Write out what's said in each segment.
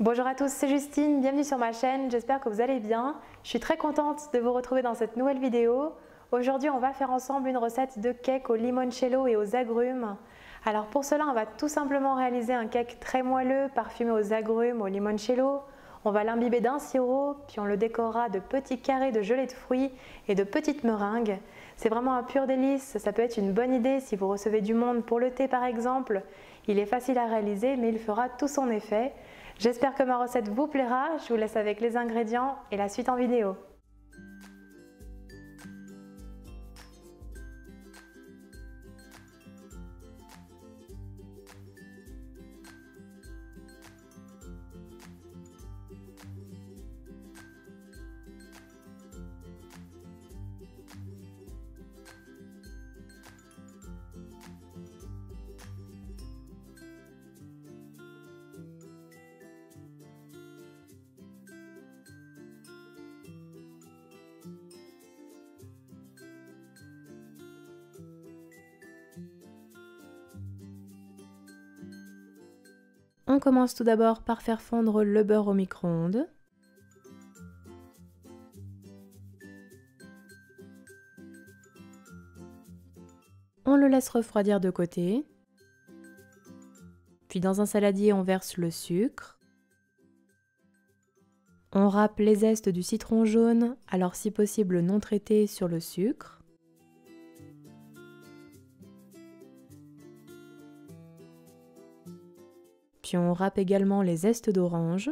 Bonjour à tous, c'est Justine, bienvenue sur ma chaîne, j'espère que vous allez bien. Je suis très contente de vous retrouver dans cette nouvelle vidéo. Aujourd'hui, on va faire ensemble une recette de cake au limoncello et aux agrumes. Alors pour cela, on va tout simplement réaliser un cake très moelleux, parfumé aux agrumes, au limoncello. On va l'imbiber d'un sirop, puis on le décorera de petits carrés de gelée de fruits et de petites meringues. C'est vraiment un pur délice, ça peut être une bonne idée si vous recevez du monde pour le thé par exemple. Il est facile à réaliser, mais il fera tout son effet. J'espère que ma recette vous plaira, je vous laisse avec les ingrédients et la suite en vidéo. On commence tout d'abord par faire fondre le beurre au micro-ondes. On le laisse refroidir de côté. Puis dans un saladier, on verse le sucre. On râpe les zestes du citron jaune, alors si possible non traité, sur le sucre. Puis on râpe également les zestes d'orange.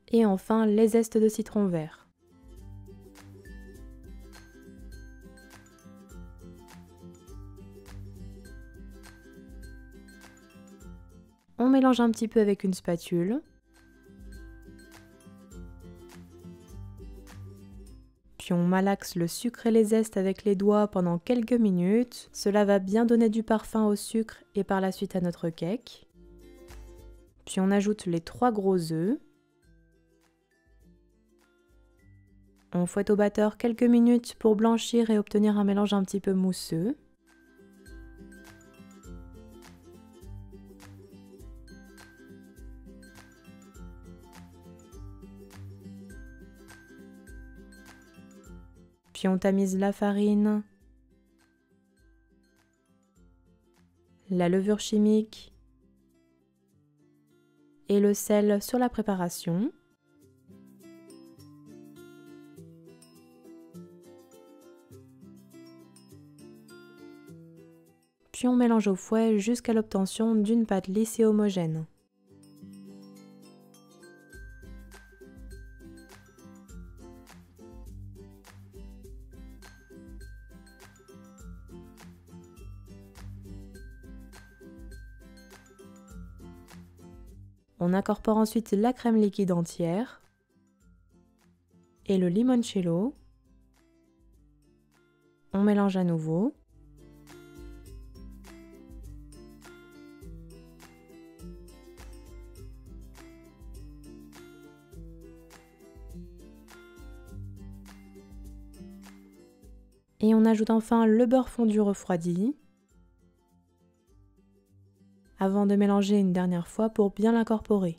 Et enfin les zestes de citron vert. On mélange un petit peu avec une spatule. Puis on malaxe le sucre et les zestes avec les doigts pendant quelques minutes. Cela va bien donner du parfum au sucre et par la suite à notre cake. Puis on ajoute les 3 gros œufs. On fouette au batteur quelques minutes pour blanchir et obtenir un mélange un petit peu mousseux. Puis on tamise la farine, la levure chimique et le sel sur la préparation. Puis on mélange au fouet jusqu'à l'obtention d'une pâte lisse et homogène. On incorpore ensuite la crème liquide entière et le limoncello. On mélange à nouveau. Et on ajoute enfin le beurre fondu refroidi, avant de mélanger une dernière fois pour bien l'incorporer.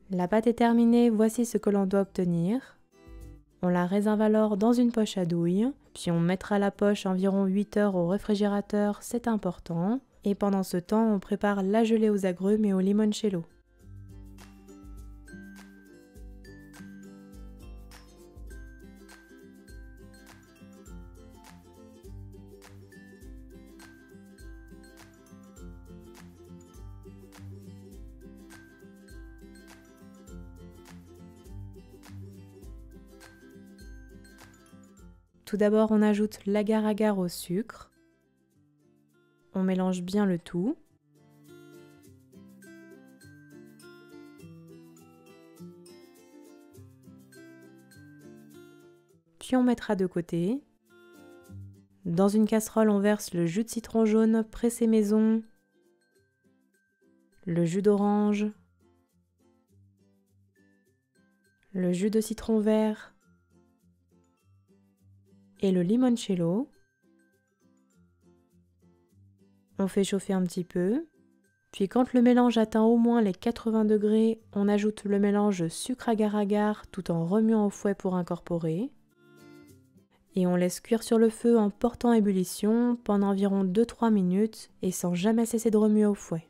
La pâte est terminée, voici ce que l'on doit obtenir. On la réserve alors dans une poche à douille, puis on mettra la poche environ 8 heures au réfrigérateur, c'est important. Et pendant ce temps, on prépare la gelée aux agrumes et au limoncello. Tout d'abord, on ajoute l'agar-agar au sucre. On mélange bien le tout. Puis on mettra de côté. Dans une casserole, on verse le jus de citron jaune pressé maison, le jus d'orange, le jus de citron vert et le limoncello. On fait chauffer un petit peu, puis quand le mélange atteint au moins les 80 degrés, on ajoute le mélange sucre agar-agar tout en remuant au fouet pour incorporer. Et on laisse cuire sur le feu en portant à ébullition pendant environ 2-3 minutes et sans jamais cesser de remuer au fouet.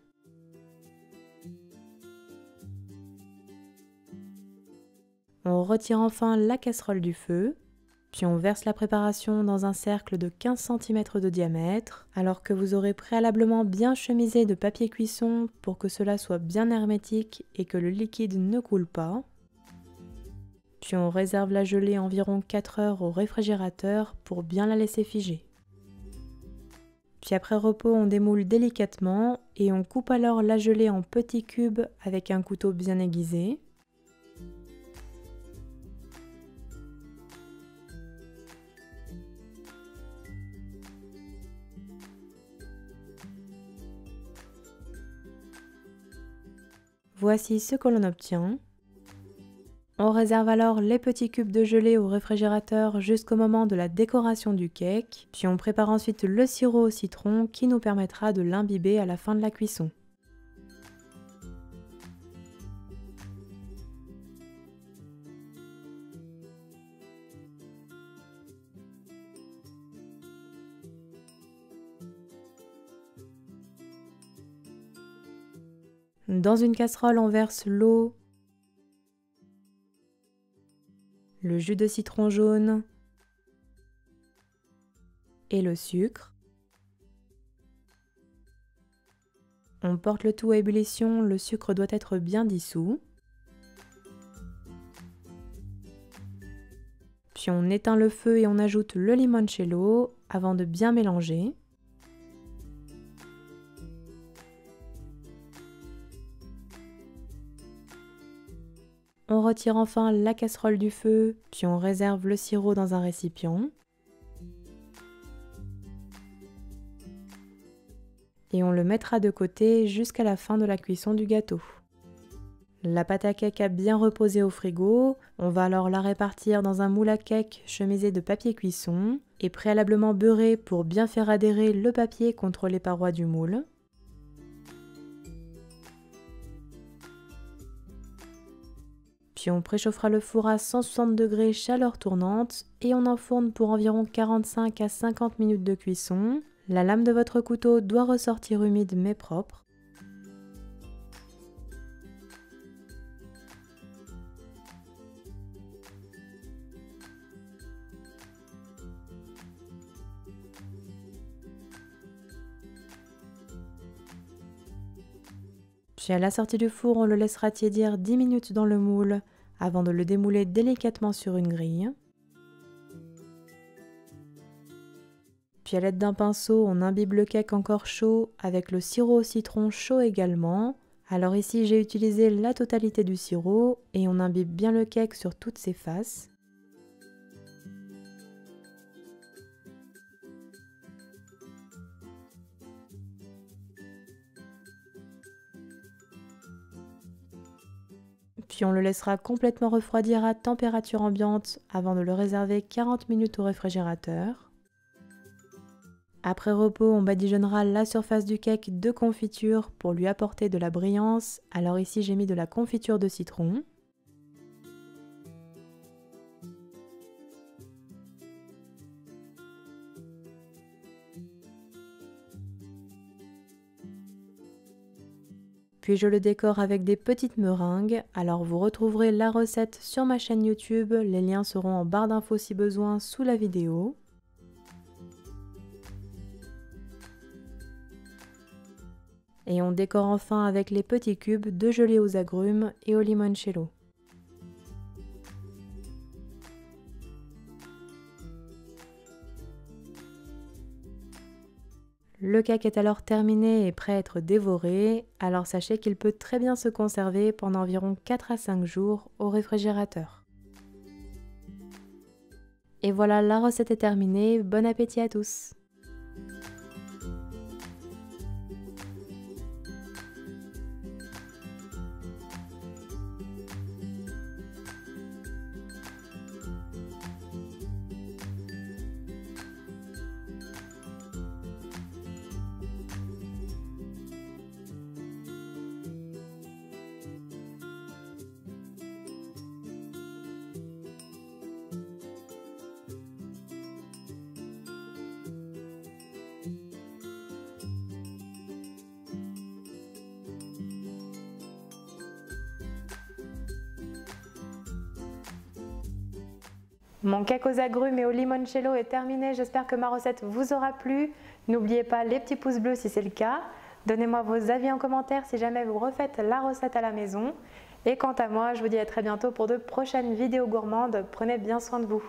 On retire enfin la casserole du feu, puis on verse la préparation dans un cercle de 15 cm de diamètre, alors que vous aurez préalablement bien chemisé de papier cuisson pour que cela soit bien hermétique et que le liquide ne coule pas. Puis on réserve la gelée environ 4 heures au réfrigérateur pour bien la laisser figer. Puis après repos, on démoule délicatement et on coupe alors la gelée en petits cubes avec un couteau bien aiguisé. Voici ce que l'on obtient. On réserve alors les petits cubes de gelée au réfrigérateur jusqu'au moment de la décoration du cake, puis on prépare ensuite le sirop au citron qui nous permettra de l'imbiber à la fin de la cuisson. Dans une casserole, on verse l'eau, le jus de citron jaune et le sucre. On porte le tout à ébullition, le sucre doit être bien dissous. Puis on éteint le feu et on ajoute le limoncello avant de bien mélanger. On retire enfin la casserole du feu, puis on réserve le sirop dans un récipient. Et on le mettra de côté jusqu'à la fin de la cuisson du gâteau. La pâte à cake a bien reposé au frigo, on va alors la répartir dans un moule à cake chemisé de papier cuisson et préalablement beurré pour bien faire adhérer le papier contre les parois du moule. Puis on préchauffera le four à 160 degrés chaleur tournante et on enfourne pour environ 45 à 50 minutes de cuisson. La lame de votre couteau doit ressortir humide mais propre. Puis à la sortie du four, on le laissera tiédir 10 minutes dans le moule avant de le démouler délicatement sur une grille. Puis à l'aide d'un pinceau, on imbibe le cake encore chaud avec le sirop au citron chaud également. Alors ici, j'ai utilisé la totalité du sirop et on imbibe bien le cake sur toutes ses faces. Puis on le laissera complètement refroidir à température ambiante avant de le réserver 40 minutes au réfrigérateur. Après repos, on badigeonnera la surface du cake de confiture pour lui apporter de la brillance. Alors ici, j'ai mis de la confiture de citron. Puis je le décore avec des petites meringues. Alors vous retrouverez la recette sur ma chaîne YouTube. Les liens seront en barre d'infos si besoin sous la vidéo. Et on décore enfin avec les petits cubes de gelée aux agrumes et au limoncello. Le cake est alors terminé et prêt à être dévoré, alors sachez qu'il peut très bien se conserver pendant environ 4 à 5 jours au réfrigérateur. Et voilà, la recette est terminée, bon appétit à tous! Mon cake aux agrumes et au limoncello est terminé. J'espère que ma recette vous aura plu. N'oubliez pas les petits pouces bleus si c'est le cas. Donnez-moi vos avis en commentaire si jamais vous refaites la recette à la maison. Et quant à moi, je vous dis à très bientôt pour de prochaines vidéos gourmandes. Prenez bien soin de vous.